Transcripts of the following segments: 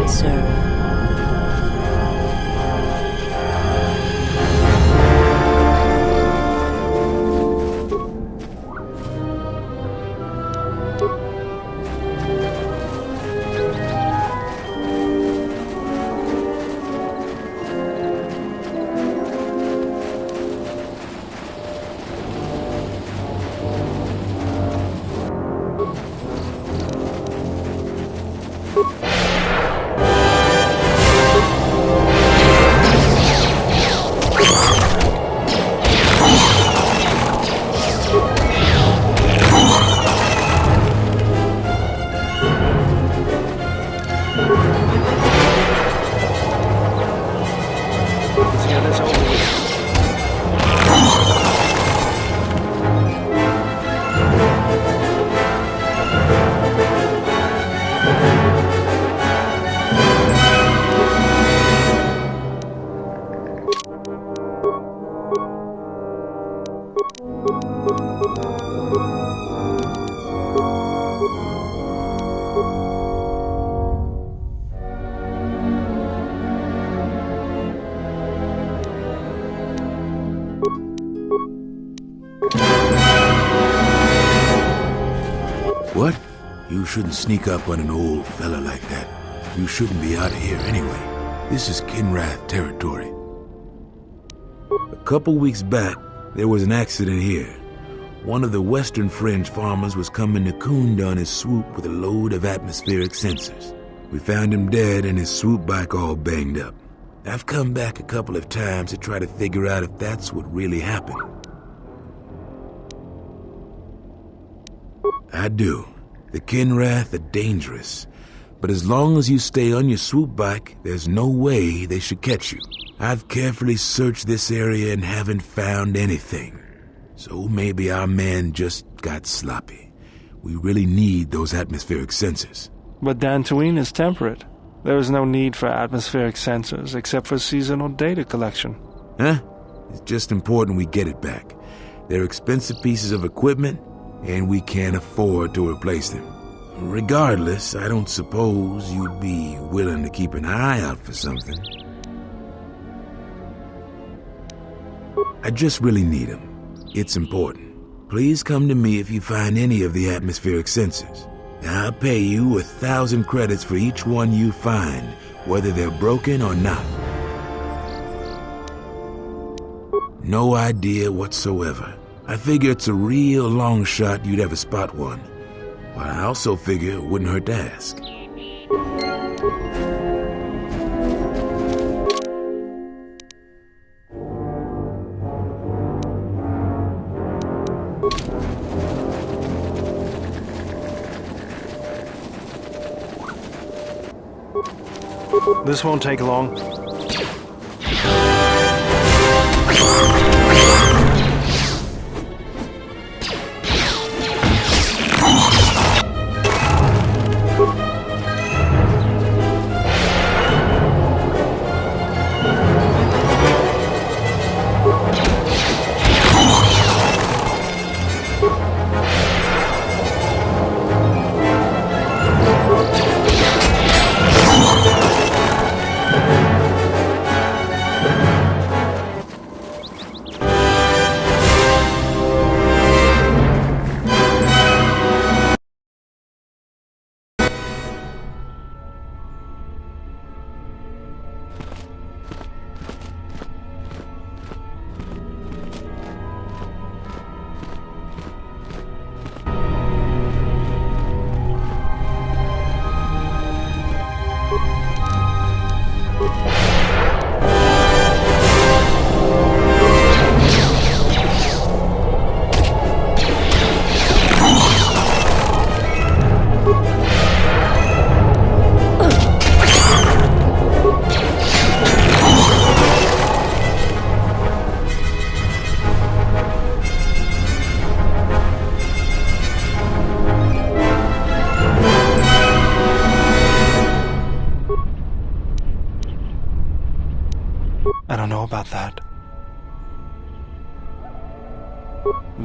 they serve. What? You shouldn't sneak up on an old fella like that. You shouldn't be out of here anyway. This is Kinrath territory. A couple weeks back, there was an accident here. One of the Western Fringe farmers was coming to Kunda on his swoop with a load of atmospheric sensors. We found him dead and his swoop bike all banged up. I've come back a couple of times to try to figure out if that's what really happened. I do. The Kinrath are dangerous, but as long as you stay on your swoop bike, there's no way they should catch you. I've carefully searched this area and haven't found anything. So maybe our man just got sloppy. We really need those atmospheric sensors. But Dantooine is temperate. There is no need for atmospheric sensors except for seasonal data collection. Huh? It's just important we get it back. They're expensive pieces of equipment, and we can't afford to replace them. Regardless, I don't suppose you'd be willing to keep an eye out for something. I just really need them. It's important. Please come to me if you find any of the atmospheric sensors. I'll pay you 1,000 credits for each one you find, whether they're broken or not. No idea whatsoever. I figure it's a real long shot you'd ever spot one. But I also figure it wouldn't hurt to ask. This won't take long.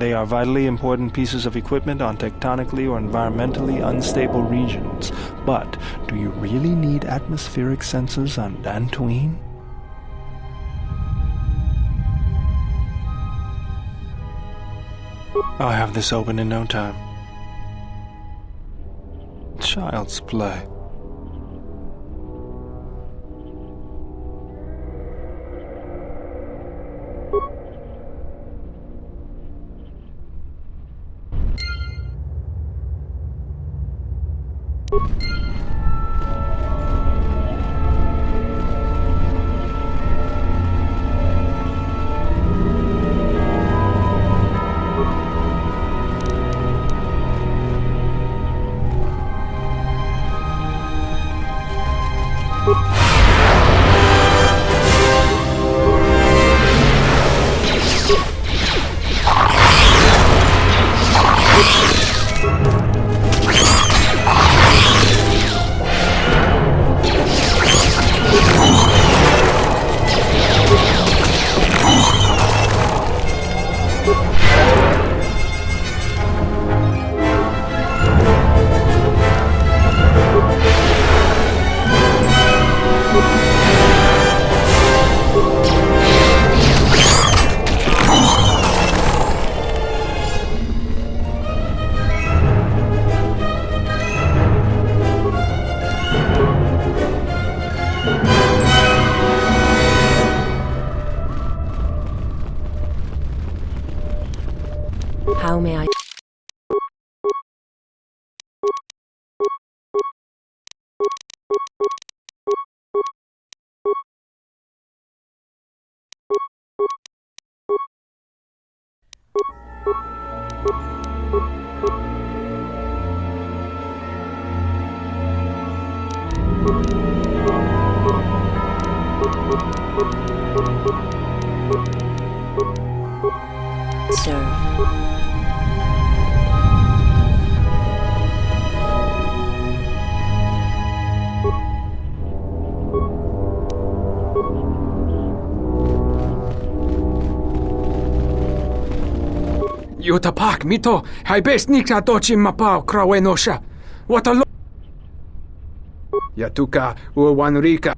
They are vitally important pieces of equipment on tectonically or environmentally unstable regions. But do you really need atmospheric sensors on Dantooine? I'll have this open in no time. Child's play. How may I? Serve. Yutapak mito, hai best nikta tochi mapao krawenosha. What a lo. Yatuka uwanurika.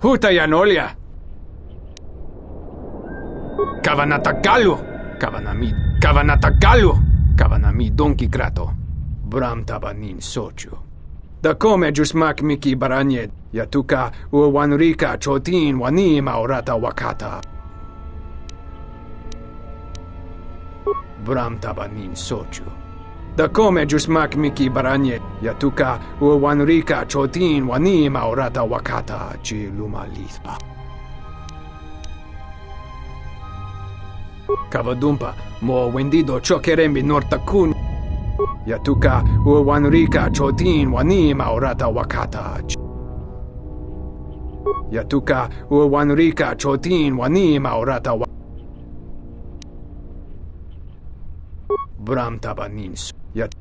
Huta yanolia. Kavanatagalu. Kavanami donki krato. Bram tabanin sochu. Da come jusmak miki baranye. Yatuka uwanurika chotin wani maurata wakata. Bram tabanin sochu. Da come jusmak miki baranye. Yatuka uwanurika chotin wani maurata wakata chi luma lispa. Kavadumpa mo wendido chokerembi nortakun. Yatuka uwanurika chotin wani maurata wakata. Yatuka uwanurika chotin wani maurata wakata. Bram tabanin yat.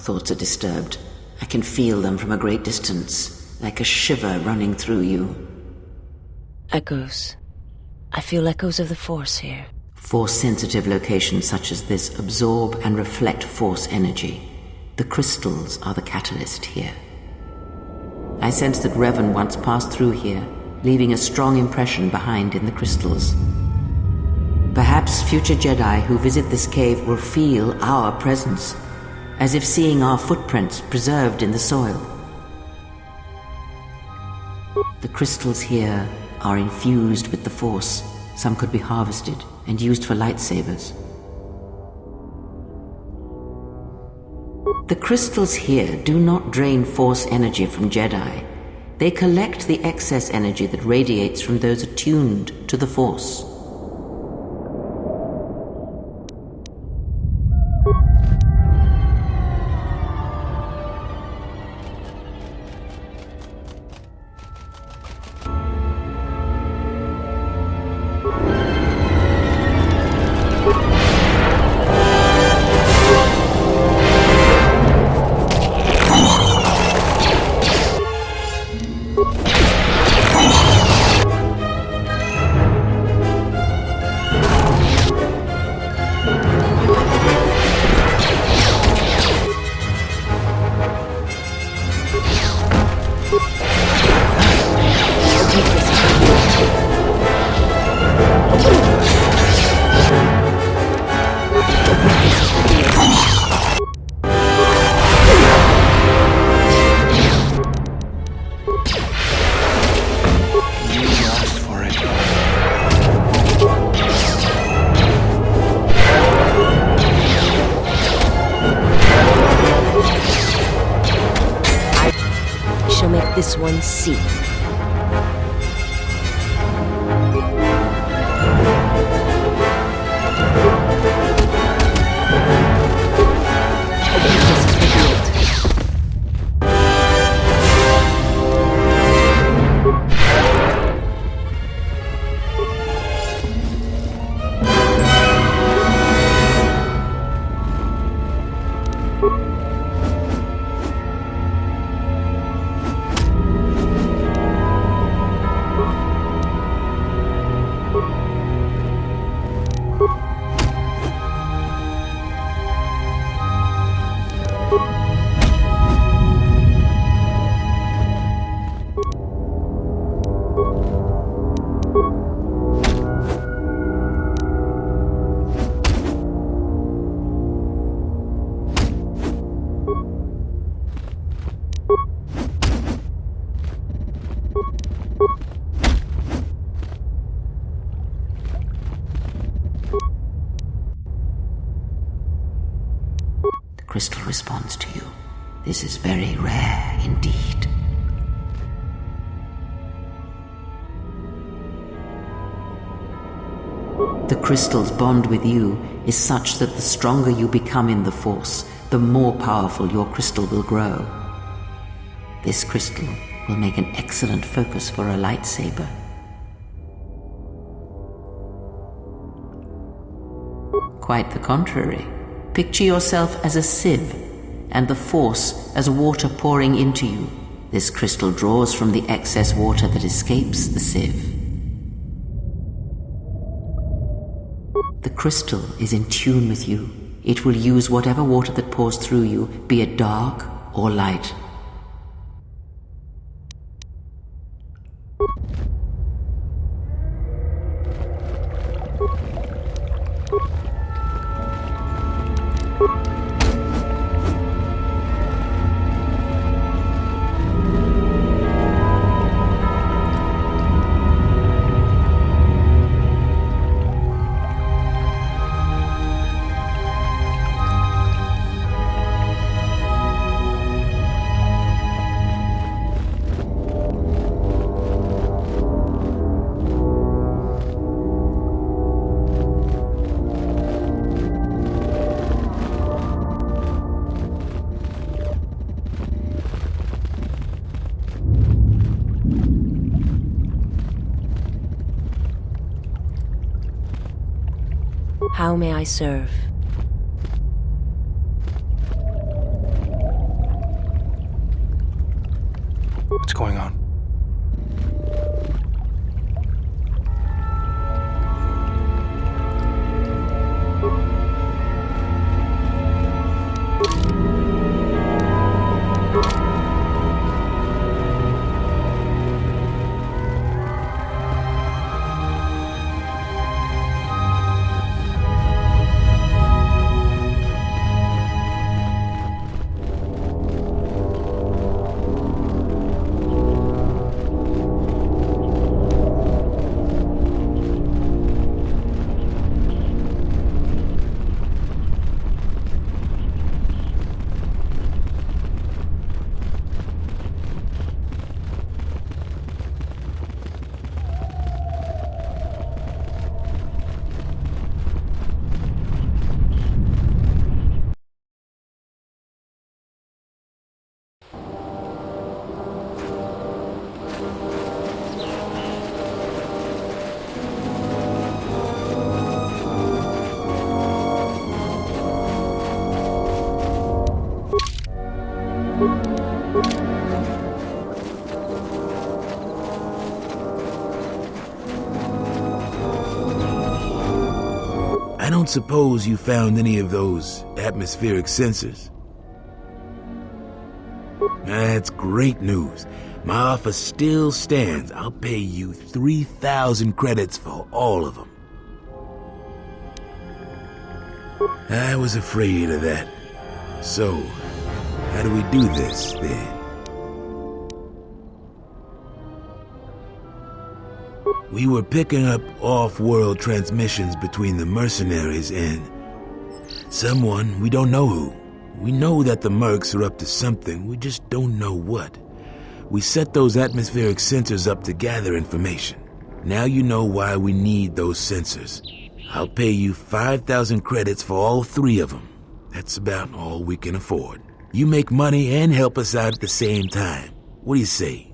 thoughts are disturbed. I can feel them from a great distance, like a shiver running through you. Echoes. I feel echoes of the Force here. Force-sensitive locations such as this absorb and reflect Force energy. The crystals are the catalyst here. I sense that Revan once passed through here, leaving a strong impression behind in the crystals. Perhaps future Jedi who visit this cave will feel our presence, as if seeing our footprints preserved in the soil. The crystals here are infused with the Force. Some could be harvested and used for lightsabers. The crystals here do not drain Force energy from Jedi. They collect the excess energy that radiates from those attuned to the Force. This one see. Crystal responds to you. This is very rare indeed. The crystal's bond with you is such that the stronger you become in the Force, the more powerful your crystal will grow. This crystal will make an excellent focus for a lightsaber. Quite the contrary. Picture yourself as a sieve, and the Force as water pouring into you. This crystal draws from the excess water that escapes the sieve. The crystal is in tune with you. It will use whatever water that pours through you, be it dark or light. How may I serve? I don't suppose you found any of those atmospheric sensors? That's great news. My offer still stands. I'll pay you 3,000 credits for all of them. I was afraid of that. So, how do we do this, then? We were picking up off-world transmissions between the mercenaries and someone we don't know who. We know that the mercs are up to something, we just don't know what. We set those atmospheric sensors up to gather information. Now you know why we need those sensors. I'll pay you 5,000 credits for all 3 of them. That's about all we can afford. You make money and help us out at the same time. What do you say?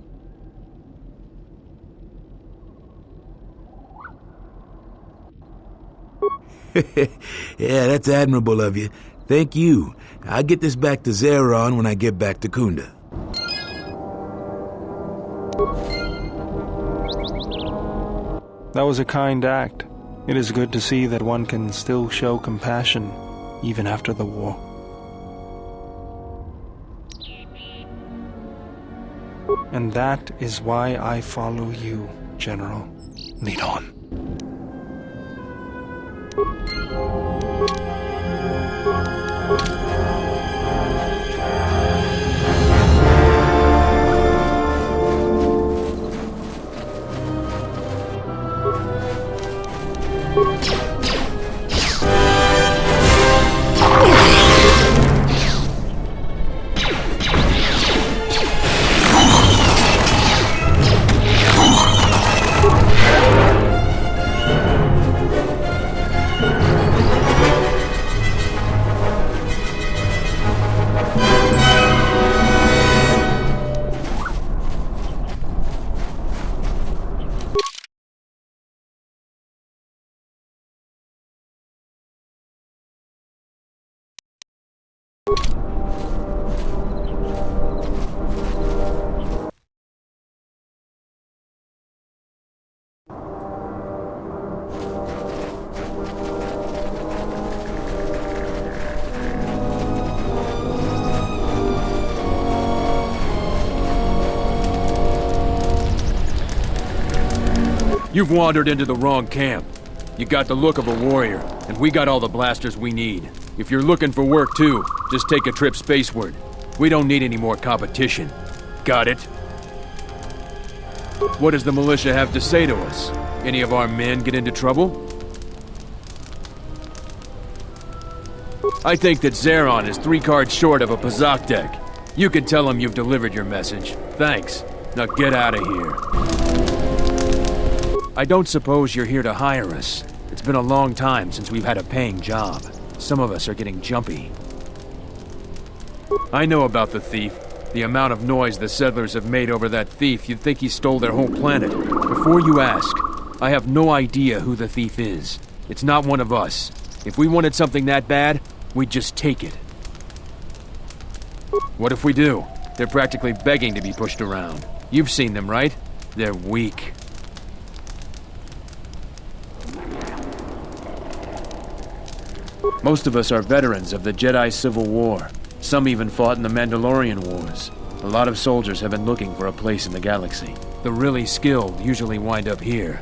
Yeah, that's admirable of you. Thank you. I'll get this back to Zeron when I get back to Kunda. That was a kind act. It is good to see that one can still show compassion, even after the war. And that is why I follow you, General. Lead on. You've wandered into the wrong camp. You got the look of a warrior, and we got all the blasters we need. If you're looking for work too, just take a trip spaceward. We don't need any more competition. Got it? What does the militia have to say to us? Any of our men get into trouble? I think that Zeron is 3 cards short of a Pazak deck. You can tell him you've delivered your message. Thanks. Now get out of here. I don't suppose you're here to hire us. It's been a long time since we've had a paying job. Some of us are getting jumpy. I know about the thief. The amount of noise the settlers have made over that thief, you'd think he stole their whole planet. Before you ask, I have no idea who the thief is. It's not one of us. If we wanted something that bad, we'd just take it. What if we do? They're practically begging to be pushed around. You've seen them, right? They're weak. Most of us are veterans of the Jedi Civil War. Some even fought in the Mandalorian Wars. A lot of soldiers have been looking for a place in the galaxy. The really skilled usually wind up here.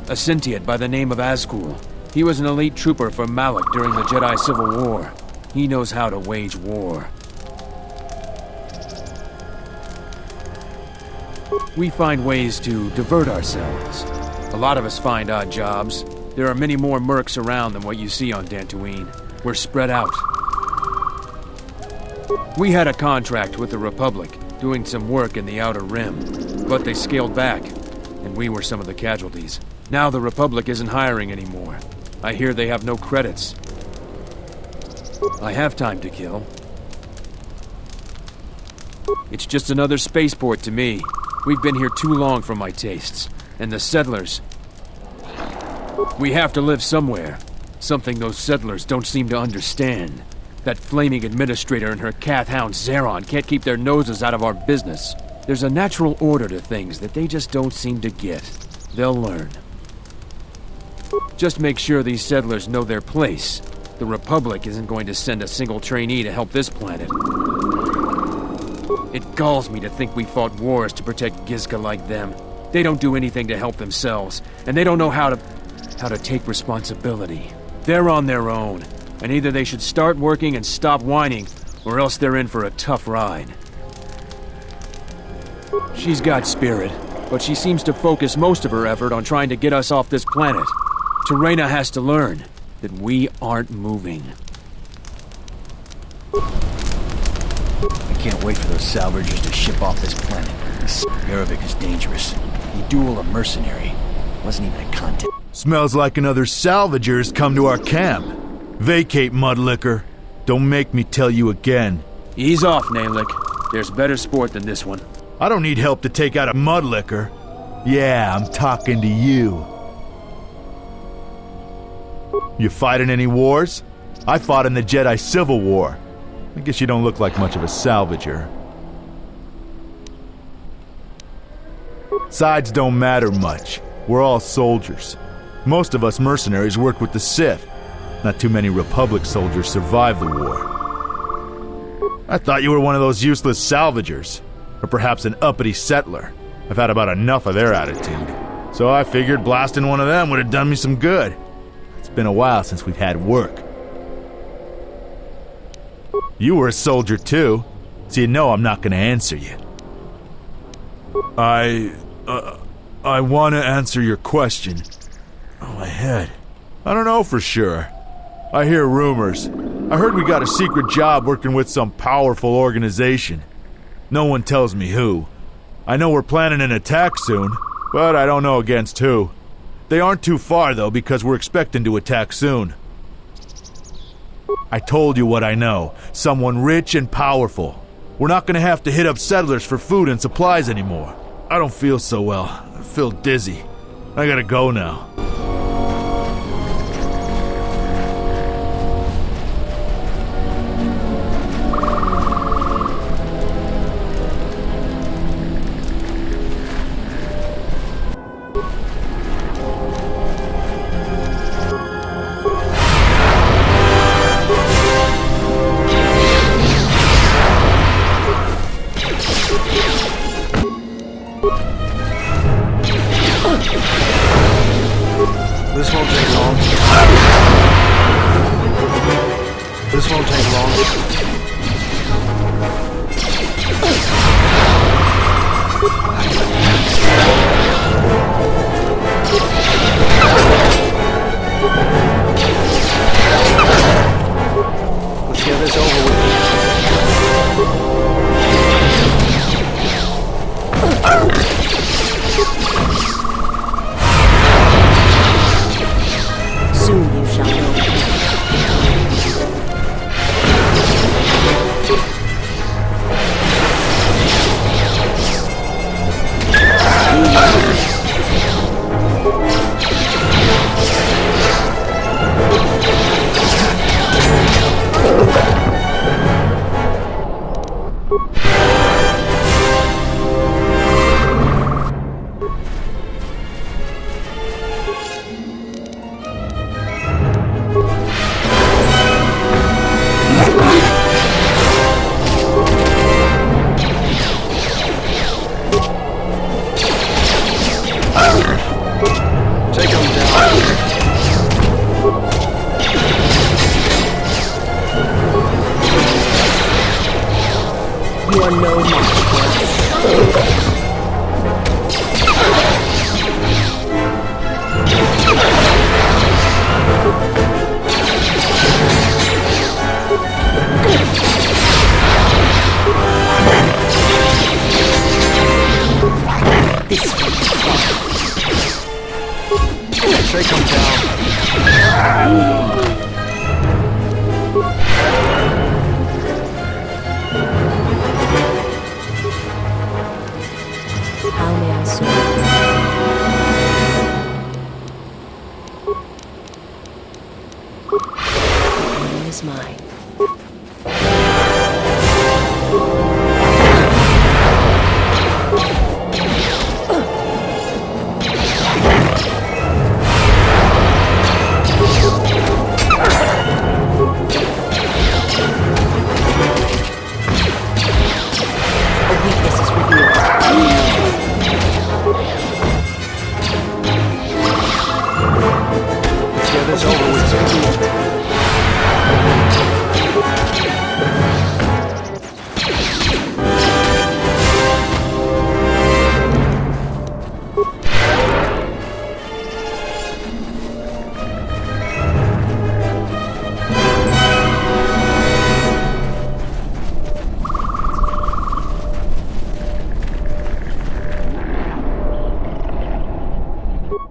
A Sentient by the name of Azkul. He was an elite trooper for Malak during the Jedi Civil War. He knows how to wage war. We find ways to divert ourselves. A lot of us find odd jobs. There are many more mercs around than what you see on Dantooine. We're spread out. We had a contract with the Republic, doing some work in the Outer Rim, but they scaled back, and we were some of the casualties. Now the Republic isn't hiring anymore. I hear they have no credits. I have time to kill. It's just another spaceport to me. We've been here too long for my tastes. And the settlers... We have to live somewhere. Something those settlers don't seem to understand. That flaming administrator and her cat-hound Zeron can't keep their noses out of our business. There's a natural order to things that they just don't seem to get. They'll learn. Just make sure these settlers know their place. The Republic isn't going to send a single trainee to help this planet. It galls me to think we fought wars to protect Gizka like them. They don't do anything to help themselves, and they don't know how to take responsibility. They're on their own, and either they should start working and stop whining, or else they're in for a tough ride. She's got spirit, but she seems to focus most of her effort on trying to get us off this planet. Terena has to learn that we aren't moving. I can't wait for those salvagers to ship off this planet. Yarvik is dangerous. He duel a mercenary. Wasn't even a contact. Smells like another salvager's come to our camp. Vacate, Mudlicker. Don't make me tell you again. Ease off, Nalick. There's better sport than this one. I don't need help to take out a Mudlicker. Yeah, I'm talking to you. You fighting any wars? I fought in the Jedi Civil War. I guess you don't look like much of a salvager. Sides don't matter much. We're all soldiers. Most of us mercenaries worked with the Sith. Not too many Republic soldiers survived the war. I thought you were one of those useless salvagers. Or perhaps an uppity settler. I've had about enough of their attitude. So I figured blasting one of them would have done me some good. It's been a while since we've had work. You were a soldier too, so you know I'm not gonna answer you. I want to answer your question. Oh, my head. I don't know for sure. I hear rumors. I heard we got a secret job working with some powerful organization. No one tells me who. I know we're planning an attack soon, but I don't know against who. They aren't too far, though, because we're expecting to attack soon. I told you what I know. Someone rich and powerful. We're not gonna have to hit up settlers for food and supplies anymore. I don't feel so well. I feel dizzy. I gotta go now. This won't take long. This won't take long. Let's get this over with. Soon you shall know. Take them down. You are no match for us. This one. Take them down. How may I serve you? Honor is mine. is over with.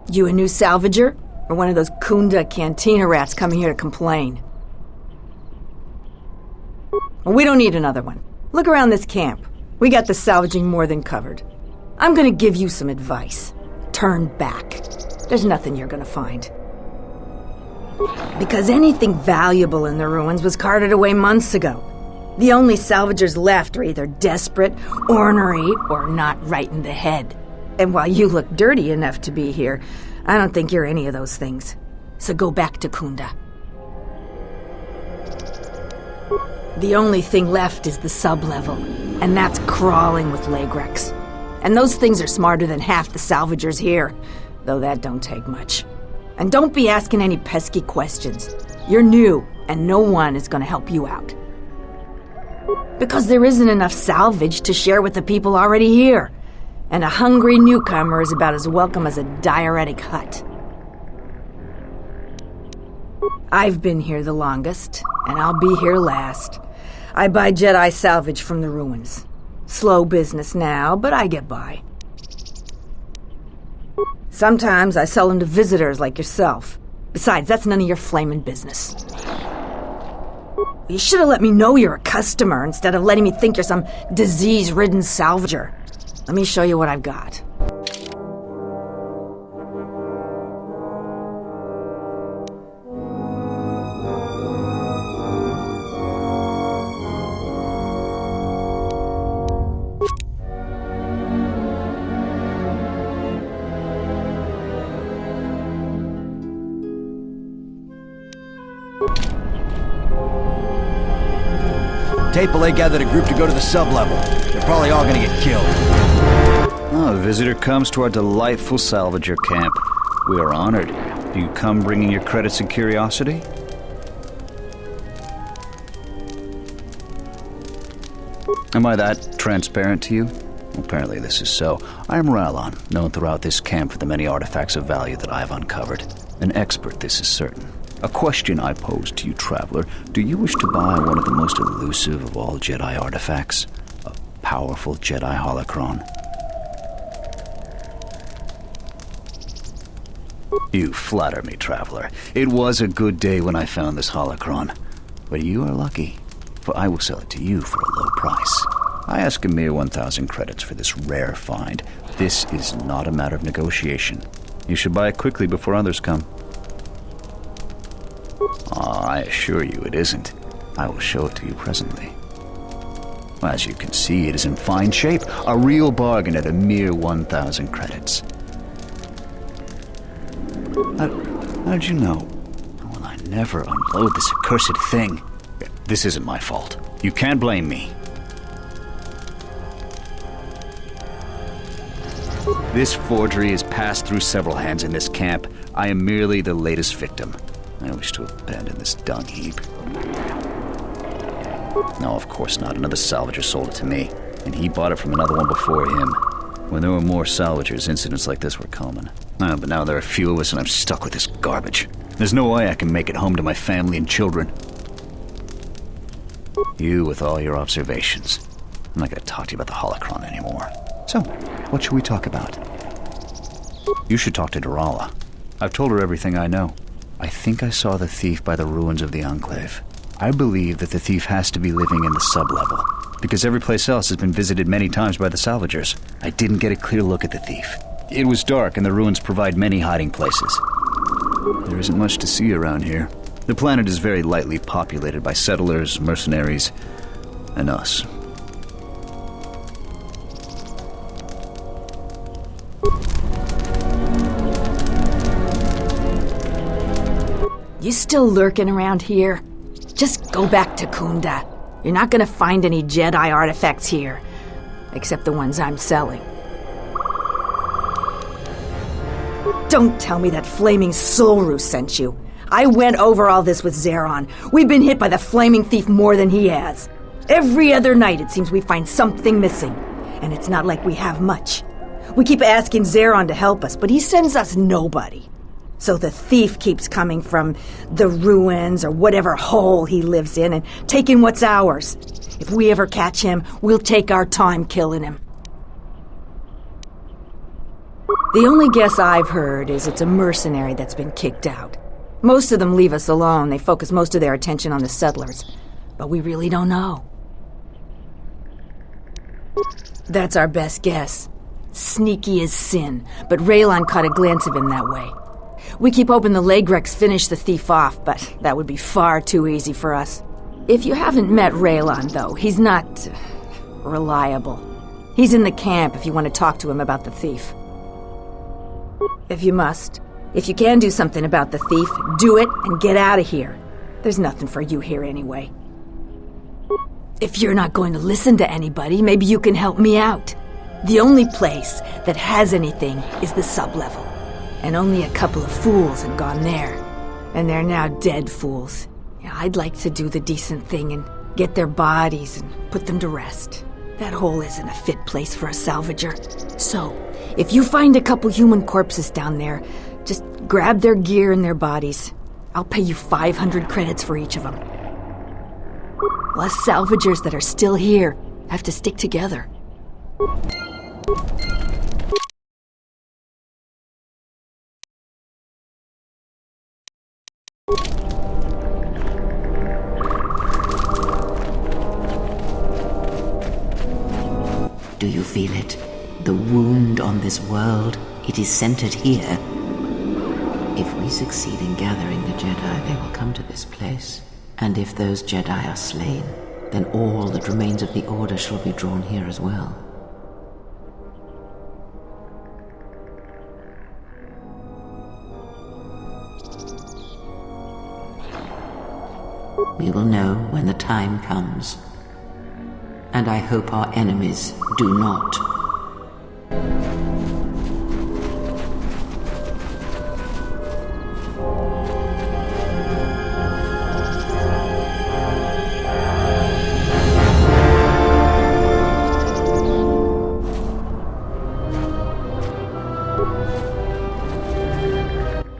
You a new salvager? Or one of those Kunda cantina rats coming here to complain? Well, we don't need another one. Look around this camp. We got the salvaging more than covered. I'm gonna give you some advice. Turn back. There's nothing you're gonna find. Because anything valuable in the ruins was carted away months ago. The only salvagers left are either desperate, ornery, or not right in the head. And while you look dirty enough to be here, I don't think you're any of those things. So go back to Kunda. The only thing left is the sub-level, and that's crawling with Lagrex. And those things are smarter than half the salvagers here, though that don't take much. And don't be asking any pesky questions. You're new, and no one is gonna help you out. Because there isn't enough salvage to share with the people already here. And a hungry newcomer is about as welcome as a diuretic hut. I've been here the longest, and I'll be here last. I buy Jedi salvage from the ruins. Slow business now, but I get by. Sometimes I sell them to visitors like yourself. Besides, that's none of your flaming business. You should have let me know you're a customer instead of letting me think you're some disease-ridden salvager. Let me show you what I've got. Tapele gathered a group to go to the sub-level. They're probably all gonna get killed. Oh, a visitor comes to our delightful salvager camp. We are honored. Do you come bringing your credits and curiosity? Am I that transparent to you? Well, apparently this is so. I am Rallon, known throughout this camp for the many artifacts of value that I have uncovered. An expert, this is certain. A question I pose to you, traveler. Do you wish to buy one of the most elusive of all Jedi artifacts? A powerful Jedi holocron? You flatter me, traveler. It was a good day when I found this holocron. But you are lucky, for I will sell it to you for a low price. I ask a mere 1,000 credits for this rare find. This is not a matter of negotiation. You should buy it quickly before others come. I assure you it isn't. I will show it to you presently. As you can see, it is in fine shape. A real bargain at a mere 1,000 credits. How did you know? Well, I never unload this accursed thing. This isn't my fault. You can't blame me. This forgery has passed through several hands in this camp. I am merely the latest victim. I wish to abandon this dung heap. No, of course not. Another salvager sold it to me, and he bought it from another one before him. When there were more salvagers, incidents like this were common. But now there are few of us, and I'm stuck with this garbage. There's no way I can make it home to my family and children. You with all your observations. I'm not going to talk to you about the holocron anymore. So, what should we talk about? You should talk to Durala. I've told her everything I know. I think I saw the thief by the ruins of the Enclave. I believe that the thief has to be living in the sub-level, because every place else has been visited many times by the salvagers. I didn't get a clear look at the thief. It was dark, and the ruins provide many hiding places. There isn't much to see around here. The planet is very lightly populated by settlers, mercenaries, and us. You still lurking around here? Just go back to Kunda. You're not gonna find any Jedi artifacts here, except the ones I'm selling. Don't tell me that flaming Solru sent you. I went over all this with Zeron. We've been hit by the flaming thief more than he has. Every other night it seems we find something missing. And it's not like we have much. We keep asking Zeron to help us, but he sends us nobody. So the thief keeps coming from the ruins or whatever hole he lives in and taking what's ours. If we ever catch him, we'll take our time killing him. The only guess I've heard is it's a mercenary that's been kicked out. Most of them leave us alone. They focus most of their attention on the settlers. But we really don't know. That's our best guess. Sneaky as sin, but Raylon caught a glance of him that way. We keep hoping the Lagrex finish the thief off, but that would be far too easy for us. If you haven't met Raylon, though, he's not reliable. He's in the camp if you want to talk to him about the thief. If you must. If you can do something about the thief, do it and get out of here. There's nothing for you here anyway. If you're not going to listen to anybody, maybe you can help me out. The only place that has anything is the sublevel. And only a couple of fools have gone there. And they're now dead fools. Yeah, I'd like to do the decent thing and get their bodies and put them to rest. That hole isn't a fit place for a salvager. So, if you find a couple human corpses down there, just grab their gear and their bodies. I'll pay you 500 credits for each of them. Us salvagers that are still here have to stick together. Do you feel it? The wound on this world, it is centered here. If we succeed in gathering the Jedi, they will come to this place. And if those Jedi are slain, then all that remains of the Order shall be drawn here as well. We will know when the time comes. And I hope our enemies do not.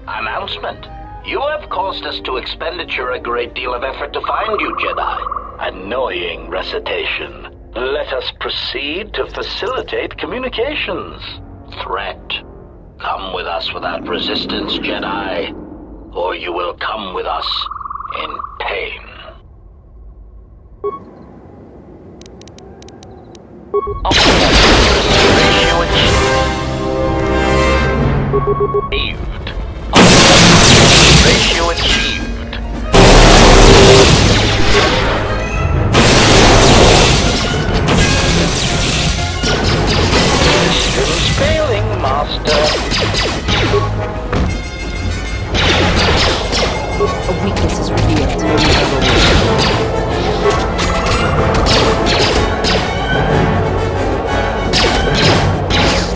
Announcement. You have caused us to expenditure a great deal of effort to find you, Jedi. Annoying recitation. Let us proceed to facilitate communications. Threat. Come with us without resistance, Jedi, or you will come with us in pain. Ratio achieved. Ratio achieved. Systems failing, Master. A weakness is revealed.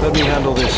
Let me handle this.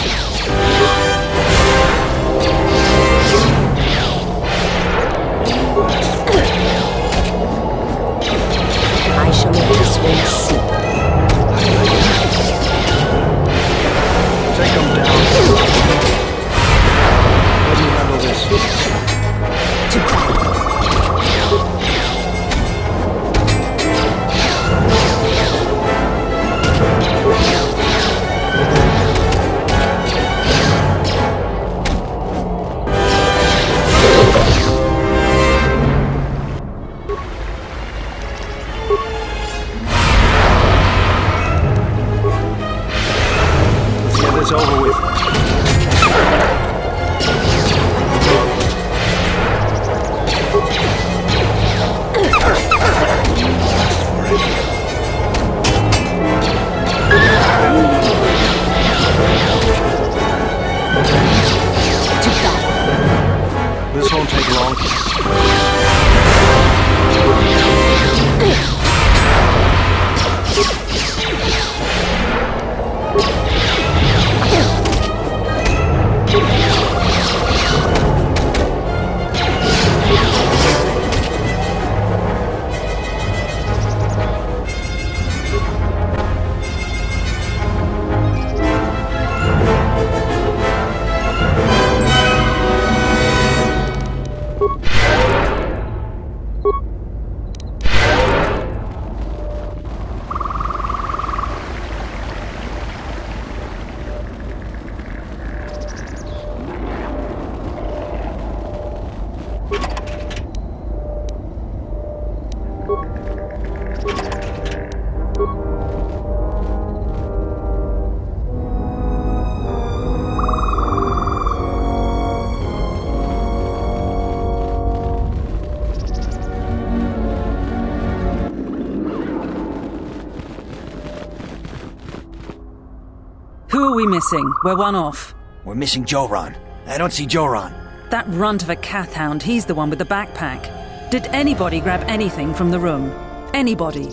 we missing? We're one off. We're missing Joran. I don't see Joran. That runt of a Cath hound, he's the one with the backpack. Did anybody grab anything from the room? Anybody?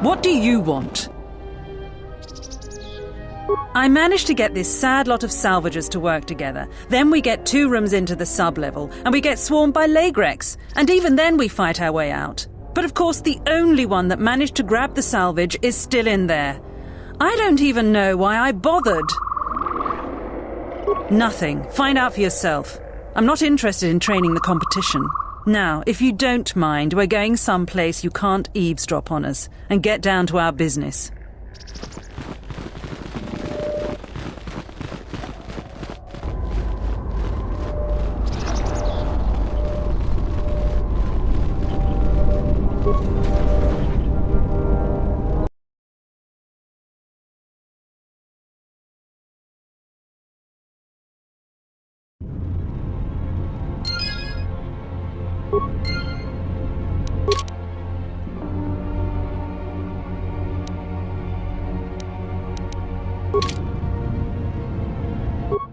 What do you want? I managed to get this sad lot of salvagers to work together. Then we get 2 rooms into the sub-level, and we get swarmed by Lagrex. And even then we fight our way out. But of course the only one that managed to grab the salvage is still in there. I don't even know why I bothered. Nothing. Find out for yourself. I'm not interested in training the competition. Now, if you don't mind, we're going someplace you can't eavesdrop on us, and get down to our business.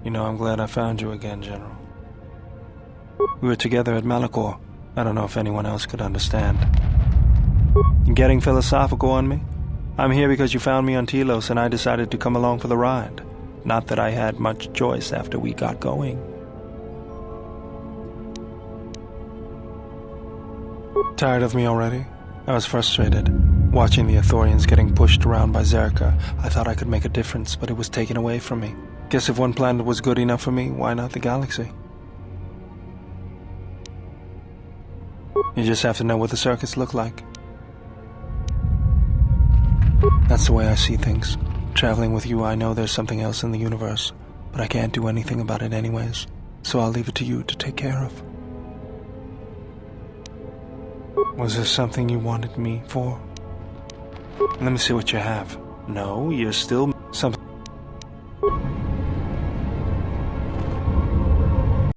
You know, I'm glad I found you again, General. We were together at Malachor. I don't know if anyone else could understand. You getting philosophical on me? I'm here because you found me on Telos and I decided to come along for the ride. Not that I had much choice after we got going. Tired of me already? I was frustrated. Watching the Ithorians getting pushed around by Zerka, I thought I could make a difference, but it was taken away from me. Guess if one planet was good enough for me, why not the galaxy? You just have to know what the circuits look like. That's the way I see things. Traveling with you, I know there's something else in the universe, but I can't do anything about it anyways, so I'll leave it to you to take care of. Was there something you wanted me for? Let me see what you have. No, you're still something.